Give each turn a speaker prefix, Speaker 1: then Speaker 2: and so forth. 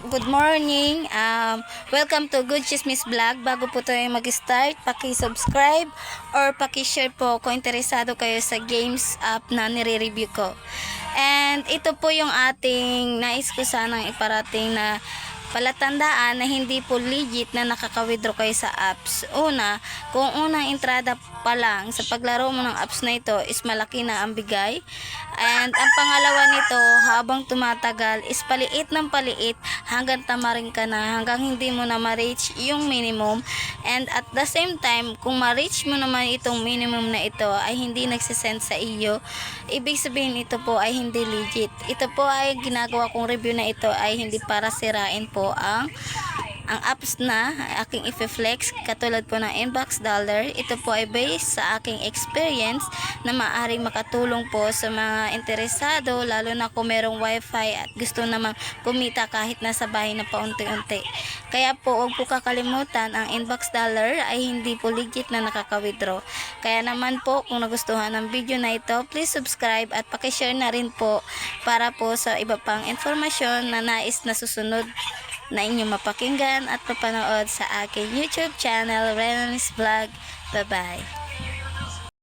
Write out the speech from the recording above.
Speaker 1: good morning. Welcome to Good Chismis Vlog. Bago po tayo mag-start, paki-subscribe or paki-share po kung interesado kayo sa games app na nire-review ko. And ito po yung ating nais ko sanang iparating na palatandaan na hindi po legit na nakaka-withdraw kayo sa apps. Una, kung unang entrada pa lang sa paglaro mo ng apps na ito is malaki na ang bigay. And ang pangalawa nito, habang tumatagal is paliit ng paliit hanggang tamarin ka na, hanggang hindi mo na ma-reach yung minimum. And at the same time, kung ma-reach mo naman itong minimum na ito ay hindi nagsisend sa iyo, ibig sabihin ito po ay hindi legit. Ito po ay ginagawa kong review na ito ay hindi para sirain po ang apps na aking i-flex, katulad po ng Inbox Dollar. Ito po ay based sa aking experience na maaaring makatulong po sa mga interesado, lalo na kung merong wifi at gusto namang kumita kahit nasa bahay na paunti-unti. Kaya po huwag po kakalimutan, ang Inbox Dollar ay hindi po legit na nakaka-withdraw. Kaya naman po, kung nagustuhan ng video na ito, please subscribe at pakishare na rin po para po sa iba pang informasyon na nais na susunod na inyong mapakinggan at mapanood sa aking YouTube channel, Ren's Vlog. Bye-bye!